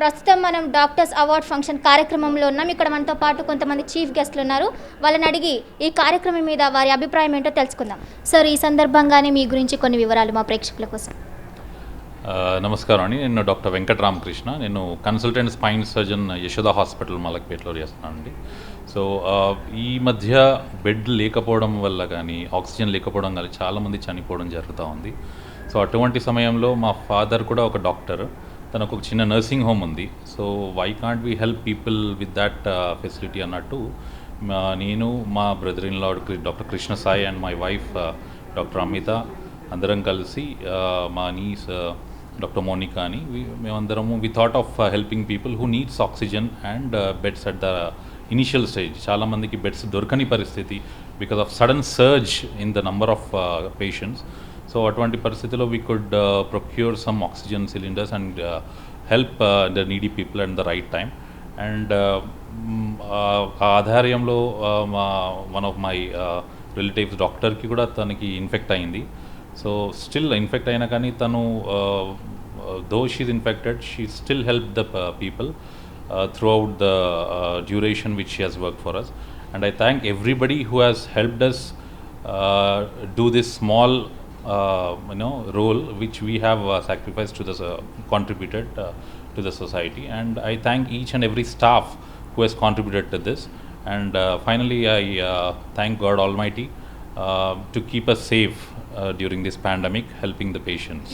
ప్రస్తుతం మనం doctors award function కార్యక్రమంలో ఉన్నాం. ఇక్కడ మనతో పాటు కొంతమంది చీఫ్ గెస్ట్లు ఉన్నారు. వాళ్ళని అడిగి ఈ కార్యక్రమం మీద వారి అభిప్రాయం ఏంటో తెలుసుకుందాం. సార్, ఈ సందర్భంగానే మీ గురించి కొన్ని వివరాలు మా ప్రేక్షకుల కోసం. నమస్కారం అండి. నేను డాక్టర్ వెంకట రామకృష్ణ. నేను consultant spine surgeon Yashoda hospital మలక్పేటలో చేస్తున్నానండి. సో ఈ మధ్య బెడ్ లేకపోవడం వల్ల కానీ ఆక్సిజన్ లేకపోవడం కానీ చాలామంది చనిపోవడం జరుగుతూ ఉంది. సో అటువంటి సమయంలో మా ఫాదర్ కూడా ఒక డాక్టర్, తనకు ఒక చిన్న నర్సింగ్ హోమ్ ఉంది. So why can't we help people with that facility అన్నట్టు నేను, మా brother in law doctor Krishna Sai and my wife doctor Amitha అందరం కలిసి మా నీస్ డాక్టర్ మోనికా అని మేమందరము we thought of helping people who needs oxygen and beds at the initial stage. చాలామందికి beds దొరకని పరిస్థితి because of sudden surge in the number of patients. So అటువంటి పరిస్థితిలో we could procure some oxygen cylinders and help the needy people at the right time. And ఆ ఆధార్యంలో one of my relatives డాక్టర్కి కూడా తనకి infect అయింది. So still infect అయినా కానీ తను though she infected, she still help the people throughout the duration which she has worked for us. And I thank everybody who has helped us do this small role which we have sacrificed to the contributed to the society. And I thank each and every staff who has contributed to this. And finally I thank God Almighty to keep us safe during this pandemic, helping the patients.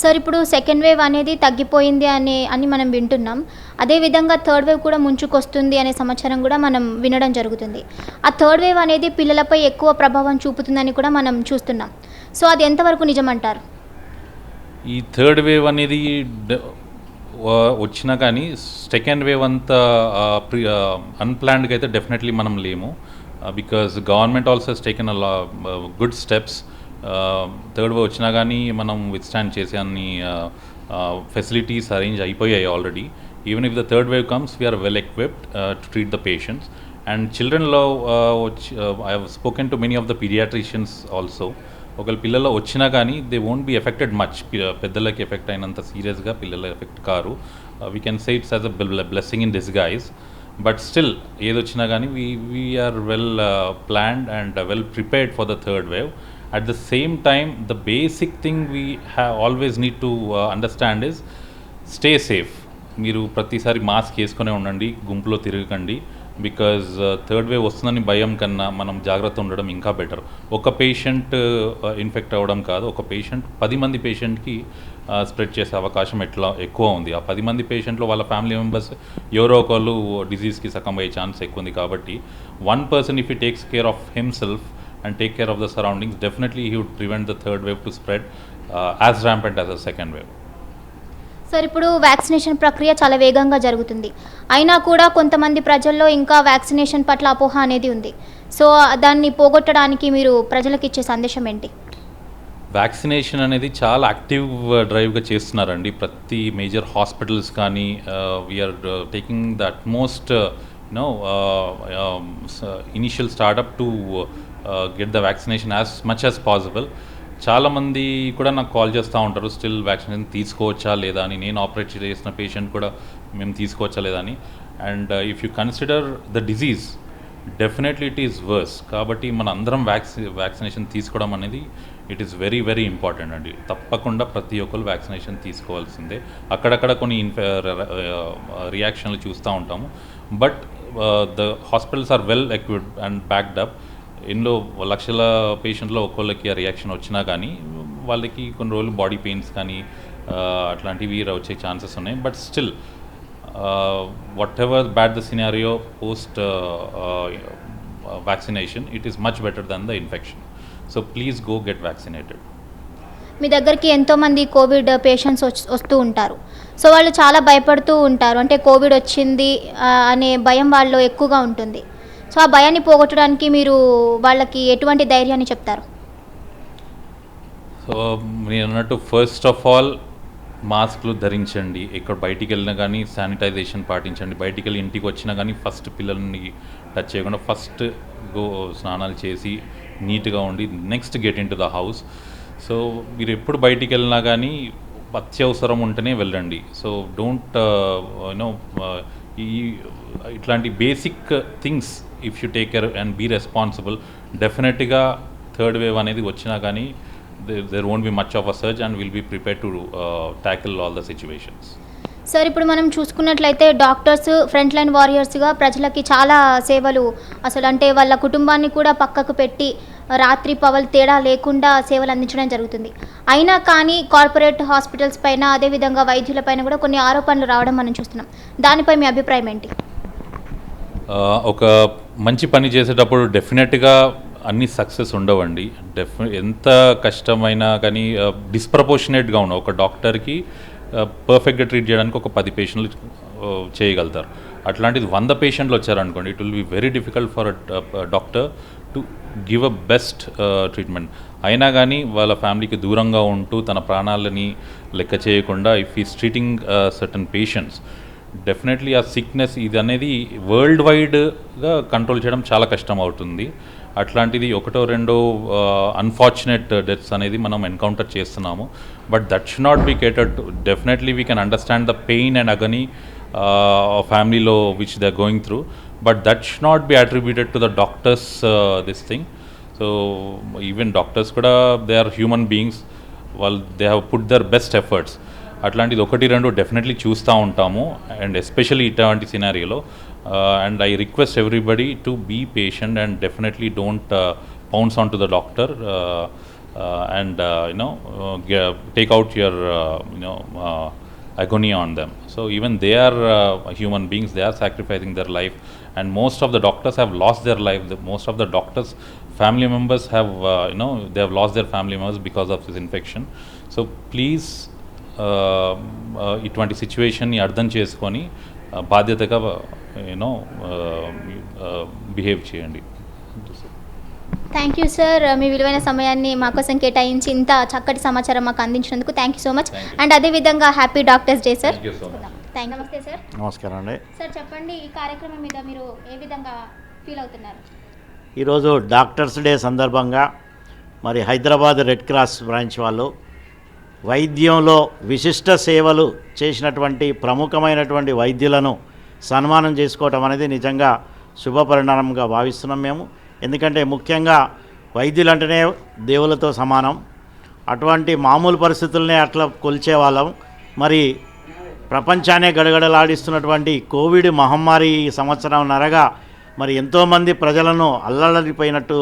Sir, ఇప్పుడు second wave అనేది తగ్గిపోయింది అని మనం వింటున్నాం. అదేవిధంగా third wave కూడా ముంచుకొస్తుంది అనే సమాచారం కూడా మనం వినడం జరుగుతుంది. ఆ థర్డ్ వేవ్ అనేది పిల్లలపై ఎక్కువ ప్రభావం చూపుతుందని కూడా మనం చూస్తున్నాం. సో అది ఎంతవరకు నిజమంటారు? ఈ థర్డ్ వేవ్ అనేది వచ్చినా కానీ సెకండ్ వేవ్ అంత అన్ప్లాన్డ్గా అయితే డెఫినెట్లీ మనం లేము. Because government also has taken good steps. Third wave వచ్చినా కానీ మనం విత్స్టాండ్ చేసే అన్ని ఫెసిలిటీస్ అరేంజ్ అయిపోయాయి already. Even if the third wave comes we are well equipped to treat the patients. And చిల్డ్రన్లో I have spoken to many of the paediatricians also. ఒకవేళ పిల్లల్లో వచ్చినా కానీ they won't be affected much. పెద్దలకి effect అయినంత సీరియస్గా పిల్లల ఎఫెక్ట్ కారు. We can say it's as a blessing in disguise. But still ఏదొచ్చినా కానీ we are well planned and well prepared for the third wave. At the same time, the basic thing we always need to understand is stay safe. మీరు ప్రతిసారి mask వేసుకునే ఉండండి, గుంపులో తిరగకండి. Because third wave వస్తుందని భయం కన్నా మనం జాగ్రత్త ఉండడం ఇంకా బెటర్. ఒక పేషెంట్ ఇన్ఫెక్ట్ అవ్వడం కాదు, ఒక పేషెంట్ 10 మంది పేషెంట్కి స్ప్రెడ్ చేసే అవకాశం ఎక్కువ ఉంది. ఆ 10 మంది పేషెంట్లో వాళ్ళ ఫ్యామిలీ మెంబర్స్ ఎవరో ఒకళ్ళు డిజీజ్కి సకం అయ్యే ఛాన్స్ ఎక్కువ ఉంది. కాబట్టి one person if he takes care of himself and take care of the surroundings, definitely he would prevent the third wave to spread as rampant as the second wave. Sir, ఇప్పుడు vaccination ప్రక్రియ చాలా వేగంగా జరుగుతుంది. అయినా కూడా కొంతమంది ప్రజల్లో ఇంకా వ్యాక్సినేషన్ పట్ల అపోహ అనేది ఉంది. సో దాన్ని పోగొట్టడానికి మీరు ప్రజలకు ఇచ్చే సందేశం ఏంటి? వ్యాక్సినేషన్ అనేది చాలా యాక్టివ్ డ్రైవ్గా చేస్తున్నారండి. ప్రతి మేజర్ హాస్పిటల్స్ కానీ we are taking the utmost initial startup to get the vaccination as much as possible. చాలామంది కూడా నాకు కాల్ చేస్తూ ఉంటారు, స్టిల్ వ్యాక్సినేషన్ తీసుకోవచ్చా లేదా అని. నేను ఆపరేట్ చేసిన పేషెంట్ కూడా మేము తీసుకోవచ్చా లేదా అని. And if you consider the disease, definitely it is worse. కాబట్టి మన అందరం వ్యాక్సినేషన్ తీసుకోవడం అనేది it is very very important అండి. తప్పకుండా ప్రతి ఒక్కరు వ్యాక్సినేషన్ తీసుకోవాల్సిందే. అక్కడక్కడ కొన్ని రియాక్షన్లు చూస్తూ ఉంటాము. But the hospitals are well equipped and backed up. ఎన్నో లక్షల పేషెంట్లో ఒక్కొక్కరికి ఆ రియాక్షన్ వచ్చినా కానీ వాళ్ళకి కొన్ని రోజులు బాడీ పెయిన్స్ కానీ అట్లాంటివి వచ్చే ఛాన్సెస్ ఉన్నాయి. But still whatever bad the scenario post vaccination, it is much better than the infection. So please go get vaccinated. మీ దగ్గరికి ఎంతోమంది కోవిడ్ పేషెంట్స్ వస్తూ ఉంటారు. సో వాళ్ళు చాలా భయపడుతూ ఉంటారు. అంటే కోవిడ్ వచ్చింది అనే భయం వాళ్ళలో ఎక్కువగా ఉంటుంది. సో ఆ భయాన్ని పోగొట్టడానికి మీరు వాళ్ళకి ఎటువంటి ధైర్యాన్ని చెప్తారు? సో నేను అన్నట్టు ఫస్ట్ ఆఫ్ ఆల్ మాస్క్లు ధరించండి. ఎక్కడ బయటికి వెళ్ళినా కానీ శానిటైజేషన్ పాటించండి. బయటికి వెళ్ళి ఇంటికి వచ్చినా కానీ ఫస్ట్ పిల్లల్ని టచ్ చేయకుండా ఫస్ట్ స్నానాలు చేసి నీట్గా ఉండి next get in to the house. So మీరు ఎప్పుడు బయటికి వెళ్ళినా కానీ అత్యవసరం ఉంటేనే వెళ్ళండి. సో డోంట్ యునో ఈ ఇట్లాంటి basic things if you take care and be responsible, డెఫినెట్గా థర్డ్ వేవ్ అనేది వచ్చినా కానీ there won't be much of a surge and we'll be prepared to tackle all the situations. Sir ఇప్పుడు మనం చూసుకున్నట్లయితే doctors front line వారియర్స్గా ప్రజలకి చాలా సేవలు అసలు అంటే వాళ్ళ కుటుంబాన్ని కూడా పక్కకు పెట్టి రాత్రి పగలు తేడా లేకుండా సేవలు అందించడం జరుగుతుంది. అయినా కానీ కార్పొరేట్ హాస్పిటల్స్ పైన అదేవిధంగా వైద్యుల పైన కూడా కొన్ని ఆరోపణలు రావడం మనం చూస్తున్నాం. దానిపై మీ అభిప్రాయం ఏంటి? ఒక మంచి పని చేసేటప్పుడు డెఫినెట్గా అన్ని సక్సెస్ ఉండవండి. ఎంత కష్టమైనా కానీ డిస్ప్రపోర్షనేట్గా ఉన్న ఒక డాక్టర్కి పర్ఫెక్ట్గా ట్రీట్ చేయడానికి ఒక 10 పేషెంట్లు చేయగలుగుతారు. అట్లాంటిది 100 పేషెంట్లు వచ్చారనుకోండి, it will be very difficult for doctor to give a best treatment. అయినా కానీ వాళ్ళ ఫ్యామిలీకి దూరంగా ఉంటూ తన ప్రాణాలని లెక్క చేయకుండా if is treating certain patients, definitely ఆ సిక్నెస్ ఇది అనేది వరల్డ్ వైడ్గా కంట్రోల్ చేయడం చాలా కష్టం అవుతుంది. అట్లాంటిది ఒకటో రెండో అన్ఫార్చునేట్ డెత్స్ అనేది మనం ఎన్కౌంటర్ చేస్తున్నాము. But that should not be catered to. Definitely we can understand the pain and agony ఫ్యామిలీలో which they are going through, but that should not be attributed to the doctors this thing. So even doctors కూడా they are human beings, వాళ్ళు they have put their best efforts. అట్లాంటిది ఒకటి రెండు definitely చూస్తూ ఉంటాము, and especially ఇట్లాంటి సినారియోలో. And I request everybody to be patient and definitely don't pounce onto the doctor and take out your agony on them. So even they are human beings, they are sacrificing their life, and most of the doctors have lost their life. Most of the doctors' family members have they have lost their family members because of this infection. So please ఇటువంటి సిచ్యువేషన్ని అర్థం చేసుకొని బాధ్యతగా behave చేయండి. Thank you sir, మీ విలువైన సమయాన్ని మా కోసం కేటాయించి ఇంత చక్కటి సమాచారం మాకు అందించినందుకు thank you so much. And అదేవిధంగా happy doctors day sir. Thank. నమస్తే సార్. నమస్కారం అండి. సార్ చెప్పండి, ఈ కార్యక్రమం మీద మీరు ఏ విధంగా ఫీల్ అవుతున్నారు? ఈరోజు డాక్టర్స్ డే సందర్భంగా మరి హైదరాబాద్ రెడ్ క్రాస్ బ్రాంచ్ వాళ్ళు వైద్యంలో విశిష్ట సేవలు చేసినటువంటి ప్రముఖమైనటువంటి వైద్యులను సన్మానం చేసుకోవటం అనేది నిజంగా శుభపరిణామంగా భావిస్తున్నాం మేము. ఎందుకంటే ముఖ్యంగా వైద్యులు అంటేనే దేవులతో సమానం. అటువంటి మామూలు పరిస్థితులనే అట్లా కొలిచే వాళ్ళం. మరి ప్రపంచాన్నే గడగడలాడిస్తున్నటువంటి కోవిడ్ మహమ్మారి సంవత్సరంన్నరగా మరి ఎంతోమంది ప్రజలను అల్లడిపోయినట్టు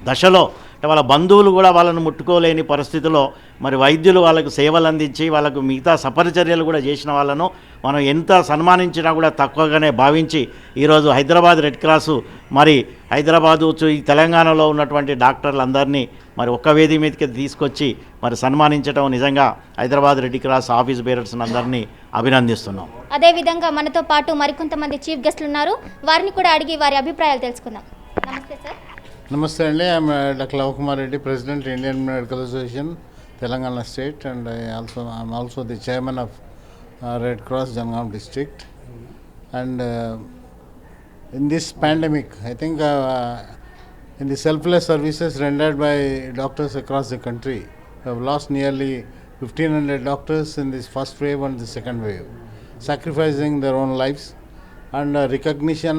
దశలో, అంటే వాళ్ళ బంధువులు కూడా వాళ్ళను ముట్టుకోలేని పరిస్థితిలో మరి వైద్యులు వాళ్ళకు సేవలు అందించి వాళ్ళకు మిగతా సపరిచర్యలు కూడా చేసిన వాళ్ళను మనం ఎంత సన్మానించినా కూడా తక్కువగానే భావించి ఈరోజు హైదరాబాద్ రెడ్ క్రాసు మరి హైదరాబాదు ఈ తెలంగాణలో ఉన్నటువంటి డాక్టర్లందరినీ మరి ఒక్క వేది మీదకి తీసుకొచ్చి మరి సన్మానించడం నిజంగా Hyderabad red cross office bearers అందరినీ అభినందిస్తున్నాం. అదేవిధంగా మనతో పాటు మరికొంతమంది చీఫ్ గెస్టులు ఉన్నారు, వారిని కూడా అడిగి వారి అభిప్రాయాలు తెలుసుకుందాం. నమస్తే సార్. నమస్తే అండి. I'm doctor Lavakumar Reddy, president Indian medical association Telangana state, and I'm also the chairman of Red Cross Jangaon district. And in this pandemic, I think in the selfless services rendered by doctors across the country, we have lost nearly 1,500 doctors in this first wave and the second wave, sacrificing their own lives. And recognition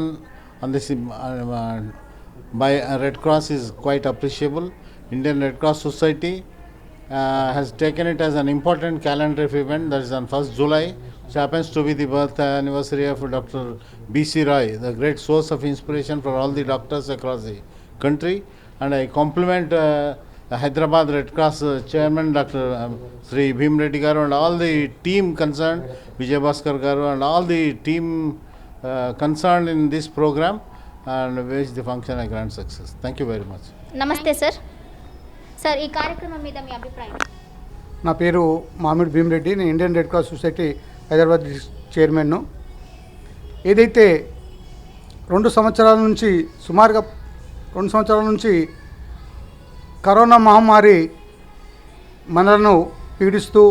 on this by Red Cross is quite appreciable. Indian Red Cross Society has taken it as an important calendar event, that is on 1st July, which happens to be the birth anniversary of Dr. B.C. Roy, the great source of inspiration for all the doctors across the country. And I compliment Hyderabad Red Cross Chairman Dr. Sri Bhim Reddy Garu and all the team concerned, Vijay Bhaskar Garu and all the team concerned in this program, and wish the function a grand success. Thank you very much. నమస్తే sir. Sir, ఈ కార్యక్రమం మీద మీ అభిప్రాయం? నా పేరు మామిడి భీమరెడ్డి, నేను Indian red cross society Hyderabad చైర్మన్ను. ఏదైతే 2 సంవత్సరాల నుంచి సుమారుగా 2 సంవత్సరాల నుంచి కరోనా మహమ్మారి మనలను పీడిస్తూ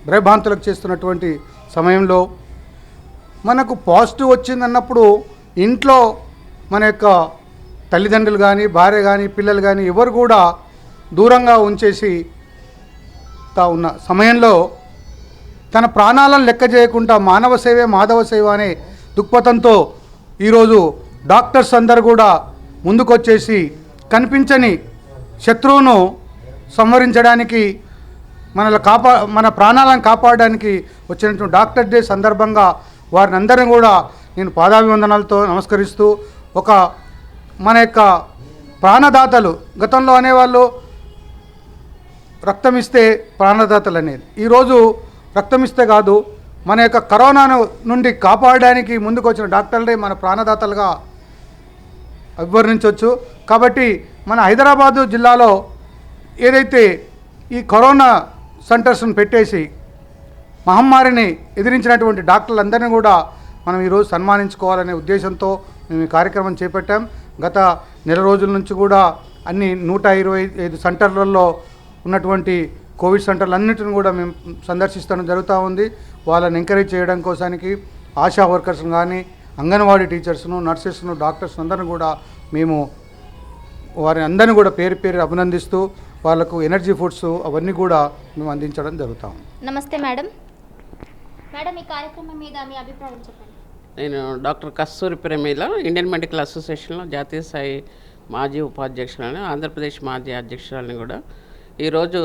భయభ్రాంతులకు చేస్తున్నటువంటి సమయంలో మనకు పాజిటివ్ వచ్చిందన్నప్పుడు ఇంట్లో మన యొక్క తల్లిదండ్రులు కానీ, భార్య కానీ, పిల్లలు కానీ ఎవరు కూడా దూరంగా ఉంచేసి ఉన్న సమయంలో తన ప్రాణాలను లెక్క చేయకుండా మానవ సేవే మాధవ సేవ అనే దృక్పథంతో ఈరోజు డాక్టర్స్ అందరు కూడా ముందుకొచ్చేసి కనిపించని శత్రువును సంహరించడానికి మన ప్రాణాలను కాపాడడానికి వచ్చినటువంటి డాక్టర్ డే సందర్భంగా వారిని అందరినీ కూడా నేను పాదాభివందనాలతో నమస్కరిస్తూ మన యొక్క ప్రాణదాతలు గతంలో అనేవాళ్ళు రక్తమిస్తే ప్రాణదాతలు అనేది, ఈరోజు రక్తమిస్తే కాదు మన యొక్క కరోనా నుండి కాపాడడానికి ముందుకు వచ్చిన డాక్టర్లే మన ప్రాణదాతలుగా అభివర్ణించవచ్చు. కాబట్టి మన హైదరాబాదు జిల్లాలో ఏదైతే ఈ కరోనా సెంటర్స్ను పెట్టేసి మహమ్మారిని ఎదిరించినటువంటి డాక్టర్లందరినీ కూడా మనం ఈరోజు సన్మానించుకోవాలనే ఉద్దేశంతో మేము ఈ కార్యక్రమం చేపట్టాం. గత నెల రోజుల నుంచి కూడా అన్ని 125 సెంటర్లలో ఉన్నటువంటి కోవిడ్ సెంటర్లన్నింటిని కూడా మేము సందర్శిస్తడం జరుగుతూ ఉంది. వాళ్ళని ఎంకరేజ్ చేయడం కోసానికి ఆశా వర్కర్స్ను కానీ అంగన్వాడీ టీచర్స్ను, నర్సెస్ను, డాక్టర్స్ అందరిని కూడా మేము వారిని అందరినీ కూడా పేరు పేరు అభినందిస్తూ వాళ్ళకు ఎనర్జీ ఫుడ్స్ అవన్నీ కూడా మేము అందించడం జరుగుతాం. నమస్తే మేడం. మేడం, ఈ కార్యక్రమం మీద మీ అభిప్రాయం చెప్పండి. నేను డాక్టర్ కస్తూరి ప్రమీల, ఇండియన్ మెడికల్ అసోసియేషన్లో జాతీయ స్థాయి మాజీ ఉపాధ్యక్షురాలని, ఆంధ్రప్రదేశ్ మాజీ అధ్యక్షురాలని కూడా. ఈరోజు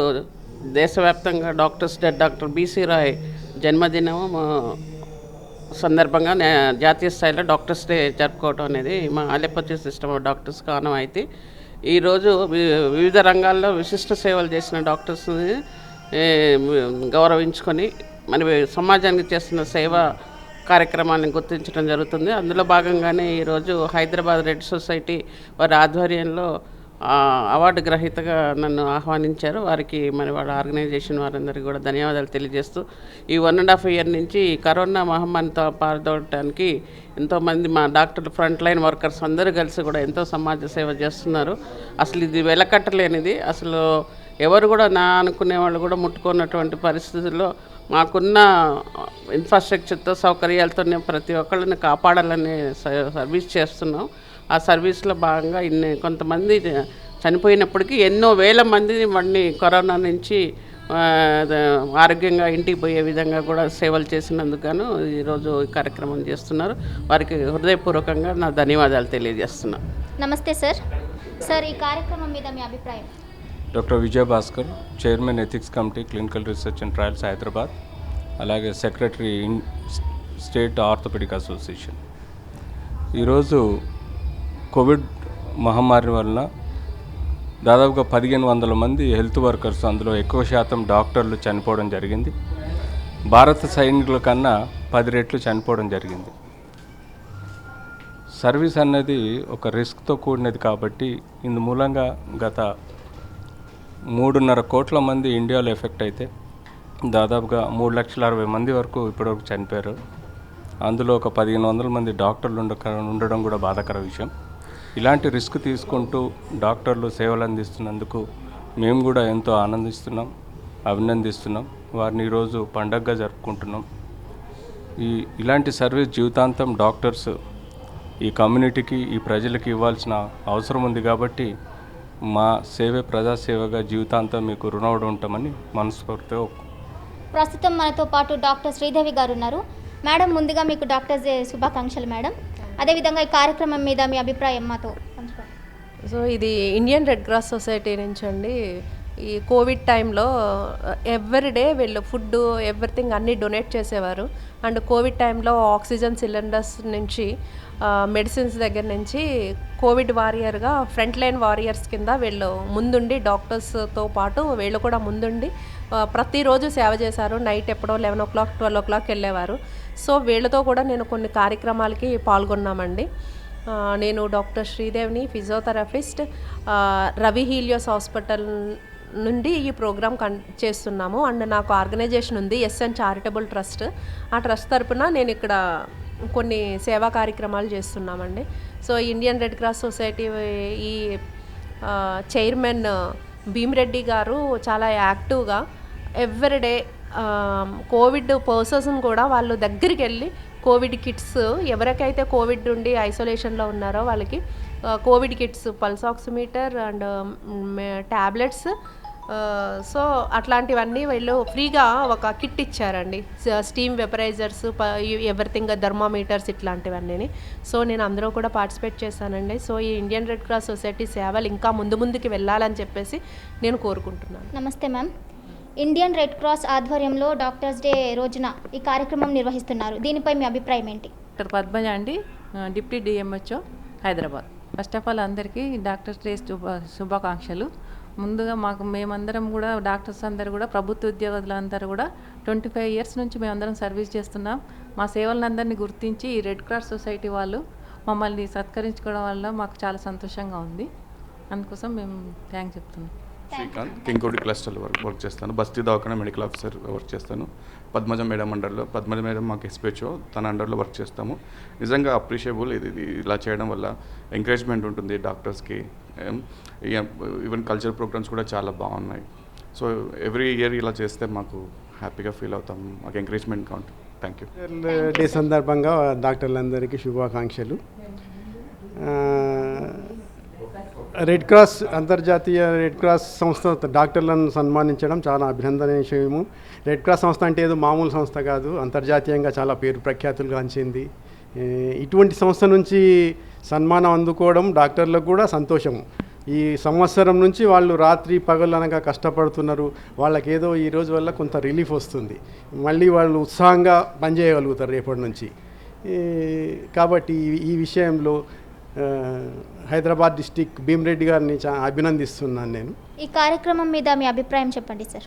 దేశవ్యాప్తంగా doctors day, doctor BC Roy జన్మదినం సందర్భంగా జాతీయ స్థాయిలో డాక్టర్స్ డే జరుపుకోవడం అనేది మా అలోపతి సిస్టమ్ ఆఫ్ డాక్టర్స్కి ఆనవాయితీ. ఈరోజు వివిధ రంగాల్లో విశిష్ట సేవలు చేసిన డాక్టర్స్ని గౌరవించుకొని మన సమాజానికి చేస్తున్న సేవ కార్యక్రమాలను గుర్తించడం జరుగుతుంది. అందులో భాగంగానే ఈరోజు హైదరాబాద్ రెడ్ సొసైటీ వారి ఆధ్వర్యంలో అవార్డు గ్రహీతగా నన్ను ఆహ్వానించారు. వారికి మరి వాళ్ళ ఆర్గనైజేషన్ వారందరికీ కూడా ధన్యవాదాలు తెలియజేస్తూ, ఈ 1.5 year నుంచి కరోనా మహమ్మారితో పాల్గొనడానికి ఎంతోమంది మా డాక్టర్లు, ఫ్రంట్ లైన్ వర్కర్స్ అందరూ కలిసి కూడా ఎంతో సమాజ సేవ చేస్తున్నారు. అసలు ఇది వెలకట్టలేనిది. అసలు ఎవరు కూడా అనుకునే వాళ్ళు కూడా ముట్టుకున్నటువంటి పరిస్థితుల్లో మాకున్న ఇన్ఫ్రాస్ట్రక్చర్తో, సౌకర్యాలతోనే ప్రతి ఒక్కళ్ళని కాపాడాలనే సర్వీస్ చేస్తున్నాం. ఆ సర్వీస్లో భాగంగా కొంతమంది చనిపోయినప్పటికీ ఎన్నో వేల మందిని వాడిని కరోనా నుంచి ఆరోగ్యంగా ఇంటికి పోయే విధంగా కూడా సేవలు చేసినందుకు ఈరోజు ఈ కార్యక్రమం చేస్తున్నారు. వారికి హృదయపూర్వకంగా నా ధన్యవాదాలు తెలియజేస్తున్నాను. నమస్తే సార్. సార్, ఈ కార్యక్రమం మీద మీ అభిప్రాయం? Doctor Vijaya Bhaskar, chairman ethics committee, clinical research and trials Hyderabad, అలాగే సెక్రటరీ స్టేట్ ఆర్థోపెడిక్ అసోసియేషన్. ఈరోజు కోవిడ్ మహమ్మారి వలన దాదాపుగా 1500 మంది హెల్త్ వర్కర్స్, అందులో ఎక్కువ శాతం డాక్టర్లు చనిపోవడం జరిగింది. భారత సైనికుల కన్నా 10 రెట్లు చనిపోవడం జరిగింది. సర్వీస్ అన్నది ఒక రిస్క్తో కూడినది కాబట్టి ఇందు మూలంగా గత 3.5 కోట్ల మంది ఇండియాలో ఎఫెక్ట్ అయితే దాదాపుగా 3,60,000 మంది వరకు ఇప్పటివరకు చనిపోయారు. అందులో ఒక 1500 మంది డాక్టర్లు ఉండడం కూడా బాధాకర విషయం. ఇలాంటి రిస్క్ తీసుకుంటూ డాక్టర్లు సేవలు అందిస్తున్నందుకు మేము కూడా ఎంతో ఆనందిస్తున్నాం, అభినందిస్తున్నాం. వారిని ఈరోజు పండగగా జరుపుకుంటున్నాం. ఇలాంటి సర్వీస్ జీవితాంతం డాక్టర్స్ ఈ కమ్యూనిటీకి, ఈ ప్రజలకి ఇవ్వాల్సిన అవసరం ఉంది కాబట్టి మా సేవే ప్రజాసేవగా జీవితాంతం మీకు రుణపడి ఉంటామని మనస్ఫూర్తిగా ప్రస్తుతం మనతో పాటు డాక్టర్ శ్రీదేవి గారు ఉన్నారు. మేడం, ముందుగా మీకు డాక్టర్స్ డే శుభాకాంక్షలు మేడం. అదేవిధంగా ఈ కార్యక్రమం మీద మీ అభిప్రాయం మాతో పంచుకోండి. సో ఇది ఇండియన్ రెడ్ క్రాస్ సొసైటీ నుంచి అండి. ఈ కోవిడ్ టైంలో ఎవ్రీడే వీళ్ళు ఫుడ్ ఎవ్రీథింగ్ అన్నీ డొనేట్ చేసేవారు. అండ్ కోవిడ్ టైంలో ఆక్సిజన్ సిలిండర్స్ నుంచి మెడిసిన్స్ దగ్గర నుంచి కోవిడ్ వారియర్గా ఫ్రంట్ లైన్ వారియర్స్ కింద వీళ్ళు ముందుండి డాక్టర్స్తో పాటు వీళ్ళు కూడా ముందుండి ప్రతిరోజు సేవ చేశారు. నైట్ ఎప్పుడో 11 o'clock 12 o'clock వెళ్ళేవారు. సో వీళ్ళతో కూడా నేను కొన్ని కార్యక్రమాలకి పాల్గొన్నామండి. నేను డాక్టర్ శ్రీదేవిని, ఫిజియోథెరపిస్ట్, రవి హీలియోస్ హాస్పిటల్ నుండి ఈ ప్రోగ్రామ్ చేస్తున్నాము. అండ్ నాకు ఆర్గనైజేషన్ ఉంది, ఎస్ఎన్ చారిటబుల్ ట్రస్ట్. ఆ ట్రస్ట్ తరపున నేను ఇక్కడ కొన్ని సేవా కార్యక్రమాలు చేస్తున్నామండి. So Indian red cross Society ఈ చైర్మన్ భీమిరెడ్డి గారు చాలా యాక్టివ్గా ఎవ్రీడే కోవిడ్ పర్సన్స్ని కూడా వాళ్ళు దగ్గరికి వెళ్ళి కోవిడ్ కిట్స్, ఎవరికైతే కోవిడ్ నుండి ఐసోలేషన్లో ఉన్నారో వాళ్ళకి covid kits, pulse oximeter and tablets so అట్లాంటివన్నీ వీళ్ళు ఫ్రీగా ఒక కిట్ ఇచ్చారండి. స్టీమ్ వెపరైజర్స్, ఎవ్రీథింగ్, థర్మామీటర్స్ ఇట్లాంటివన్నీ. సో నేను అందరూ కూడా పార్టిసిపేట్ చేశానండి. సో ఈ ఇండియన్ రెడ్ క్రాస్ సొసైటీ సేవలు ఇంకా ముందుకి వెళ్ళాలని చెప్పేసి నేను కోరుకుంటున్నాను. నమస్తే మ్యామ్. ఇండియన్ రెడ్ క్రాస్ ఆధ్వర్యంలో డాక్టర్స్ డే రోజున ఈ కార్యక్రమం నిర్వహిస్తున్నారు. దీనిపై మీ అభిప్రాయం ఏంటి? డాక్టర్ పద్మజ అండి, deputy DMHO Hyderabad. First of all అందరికీ డాక్టర్స్ డే శుభాకాంక్షలు. ముందుగా మేమందరం కూడా డాక్టర్స్ అందరూ కూడా ప్రభుత్వ ఉద్యోగులందరూ కూడా 25 ఇయర్స్ నుంచి మేమందరం సర్వీస్ చేస్తున్నాం. మా సేవలందరినీ గుర్తించి ఈ రెడ్ క్రాస్ సొసైటీ వాళ్ళు మమ్మల్ని సత్కరించుకోవడం వల్ల మాకు చాలా సంతోషంగా ఉంది. అందుకోసం మేము థ్యాంక్స్ చెప్తున్నాం. శ్రీకాంత్, కింగ్కోటి క్లస్టర్లో వర్క్ చేస్తాను. బస్తీ దవాఖానా మెడికల్ ఆఫీసర్ వర్క్ చేస్తాను. పద్మజ మేడం అండర్లో. పద్మజ మేడం మాకు ఎస్పీహెచ్ఓ, తన అండర్లో వర్క్ చేస్తాము. నిజంగా అప్రిషియబుల్ ఇది ఇలా చేయడం వల్ల ఎంకరేజ్మెంట్ ఉంటుంది డాక్టర్స్కి. ఈవెన్ కల్చర్ ప్రోగ్రామ్స్ కూడా చాలా బాగున్నాయి. సో ఎవ్రీ ఇయర్ ఇలా చేస్తే మాకు హ్యాపీగా ఫీల్ అవుతాం, మాకు ఎంకరేజ్మెంట్ ఉంటుంది. Thank you. డే సందర్భంగా డాక్టర్లందరికీ శుభాకాంక్షలు. రెడ్ క్రాస్, అంతర్జాతీయ రెడ్ క్రాస్ సంస్థ డాక్టర్లను సన్మానించడం చాలా అభినందనీయ విషయము. రెడ్ క్రాస్ సంస్థ అంటే ఏదో మామూలు సంస్థ కాదు, అంతర్జాతీయంగా చాలా పేరు ప్రఖ్యాతులు గాంచింది. ఇటువంటి సంస్థ నుంచి సన్మానం అందుకోవడం డాక్టర్లకు కూడా సంతోషము. ఈ సంవత్సరం నుంచి వాళ్ళు రాత్రి పగలు అనగా కష్టపడుతున్నారు. వాళ్ళకి ఏదో ఈ రోజు వల్ల కొంత రిలీఫ్ వస్తుంది. మళ్ళీ వాళ్ళు ఉత్సాహంగా పనిచేయగలుగుతారు రేపటి నుంచి. కాబట్టి ఈ విషయంలో హైదరాబాద్ డిస్టిక్ భీమరెడ్డి గారిని అభినందిస్తున్నాను నేను. ఈ కార్యక్రమం మీద మీ అభిప్రాయం చెప్పండి సార్.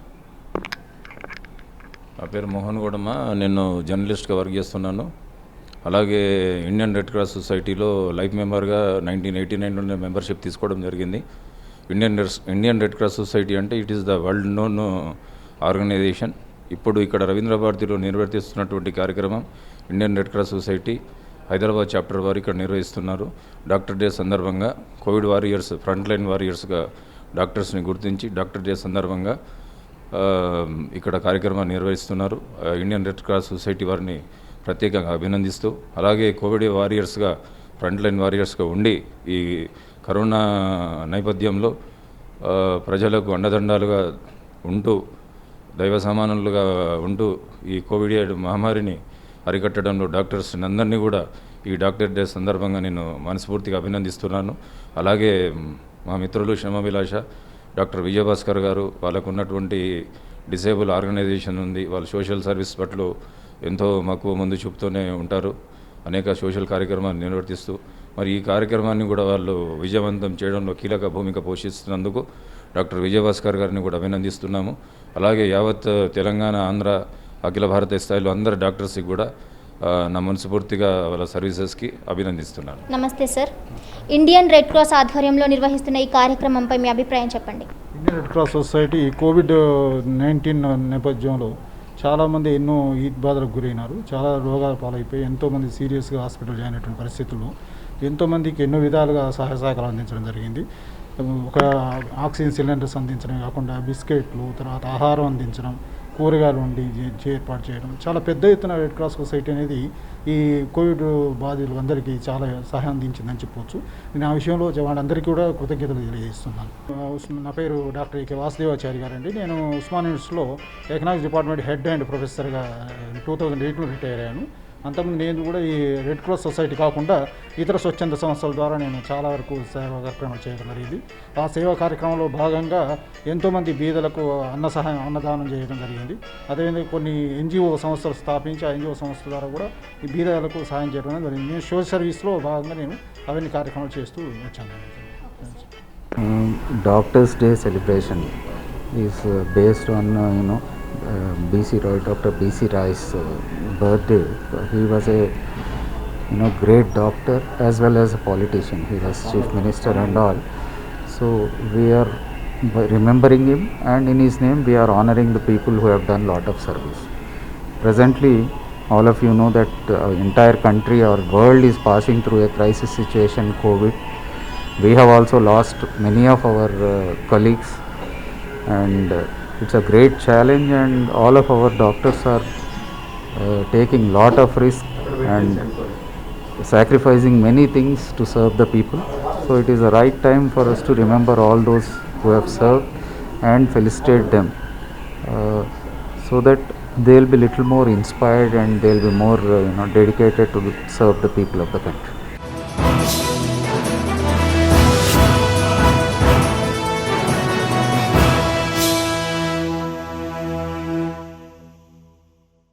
నా పేరు మోహన్ గౌడమ్మ, నేను జర్నలిస్ట్గా వర్క్ చేస్తున్నాను. అలాగే ఇండియన్ రెడ్ క్రాస్ సొసైటీలో లైఫ్ మెంబర్గా 1989 నుండి మెంబర్షిప్ తీసుకోవడం జరిగింది. ఇండియన్ రెడ్ క్రాస్ సొసైటీ అంటే it is the world known organisation. ఇప్పుడు ఇక్కడ రవీంద్ర భారతిలో నిర్వర్తిస్తున్నటువంటి కార్యక్రమం Indian red cross society Hyderabad chapter వారు ఇక్కడ నిర్వహిస్తున్నారు. డాక్టర్ డే సందర్భంగా కోవిడ్ వారియర్స్, ఫ్రంట్ లైన్ వారియర్స్గా డాక్టర్స్ని గుర్తించి డాక్టర్ డే సందర్భంగా ఇక్కడ కార్యక్రమాన్ని నిర్వహిస్తున్నారు. ఇండియన్ రెడ్ క్రాస్ సొసైటీ వారిని ప్రత్యేకంగా అభినందిస్తూ, అలాగే కోవిడ్ వారియర్స్గా, ఫ్రంట్ లైన్ వారియర్స్గా ఉండి ఈ కరోనా నేపథ్యంలో ప్రజలకు అండదండాలుగా ఉంటూ, దైవ సమానులుగా ఉంటూ ఈ కోవిడ్ మహమ్మారిని అరికట్టడంలో డాక్టర్స్ అందరినీ కూడా ఈ డాక్టర్ డే సందర్భంగా నేను మనస్ఫూర్తిగా అభినందిస్తున్నాను. అలాగే మా మిత్రులు శ్రమవిలాష డాక్టర్ విజయభాస్కర్ గారు, వాళ్ళకు ఉన్నటువంటి డిసేబుల్ ఆర్గనైజేషన్ ఉంది. వాళ్ళు సోషల్ సర్వీస్ పట్ల ఎంతో మక్కువ ముందు చూపుతూనే ఉంటారు. అనేక సోషల్ కార్యక్రమాలు నిర్వర్తిస్తూ మరి ఈ కార్యక్రమాన్ని కూడా వాళ్ళు విజయవంతం చేయడంలో కీలక భూమిక పోషిస్తున్నందుకు డాక్టర్ విజయభాస్కర్ గారిని కూడా అభినందిస్తున్నాము. అలాగే యావత్ తెలంగాణ, ఆంధ్ర, అఖిల భారత స్థాయిలో అందరు డాక్టర్స్కి కూడా నా మనస్ఫూర్తిగా వాళ్ళ సర్వీసెస్కి అభినందిస్తున్నాను. నమస్తే సార్. ఇండియన్ రెడ్ క్రాస్ ఆధ్వర్యంలో నిర్వహిస్తున్న ఈ కార్యక్రమంపై మీ అభిప్రాయం చెప్పండి. Indian red cross society COVID-19 నేపథ్యంలో చాలామంది ఎన్నో బాధలకు గురైనారు. చాలా రోగాల పాలైపోయి ఎంతోమంది సీరియస్గా హాస్పిటల్ జాయిన్ అయినటువంటి పరిస్థితుల్లో ఎంతోమందికి ఎన్నో విధాలుగా సహాయ సహకారాలు అందించడం జరిగింది. ఒక ఆక్సిజన్ సిలిండర్స్ అందించడం కాకుండా బిస్కెట్లు, తర్వాత ఆహారం అందించడం, కూరగాయలు వండి ఏర్పాటు చేయడం, చాలా పెద్ద ఎత్తున రెడ్ క్రాస్ సొసైటీ అనేది ఈ కోవిడ్ బాధితులు అందరికీ చాలా సహాయం అందించిందని చెప్పవచ్చు. నేను ఆ విషయంలో వాళ్ళందరికీ కూడా కృతజ్ఞతలు తెలియజేస్తున్నాను. నా పేరు డాక్టర్ ఏ.కే. వాసుదేవాచారి గారండి. నేను ఉస్మానియా యూనివర్సిటీలో ఎకనామిక్స్ డిపార్ట్మెంట్ హెడ్ అండ్ ప్రొఫెసర్గా 2008లో రిటైర్ అయ్యాను. అంతకుముందు నేను కూడా ఈ రెడ్ క్రాస్ సొసైటీ కాకుండా ఇతర స్వచ్ఛంద సంస్థల ద్వారా నేను చాలా వరకు సేవా కార్యక్రమాలు చేయడం జరిగింది. ఆ సేవా కార్యక్రమంలో భాగంగా ఎంతోమంది బీదలకు అన్నదానం చేయడం జరిగింది. అదేవిధంగా కొన్ని ఎన్జిఓ సంస్థలు స్థాపించి ఆ ఎన్జిఓ సంస్థల ద్వారా కూడా ఈ బీదలకు సహాయం చేయడం జరిగింది. నేను సోషల్ సర్వీస్లో భాగంగా నేను అవన్నీ కార్యక్రమాలు చేస్తూ వచ్చాను. Doctors day celebration is based on Dr. B.C. Roy's birthday. He was a great doctor as well as a politician. He was chief minister and all. So we are remembering him, and in his name we are honoring the people who have done lot of service. Presently, all of you know that entire country or world is passing through a crisis situation, COVID. We have also lost many of our colleagues, and it's a great challenge, and all of our doctors are taking lot of risk and sacrificing many things to serve the people. So it is the right time for us to remember all those who have served and felicitate them so that they'll be little more inspired and they'll be more dedicated to serve the people of the country.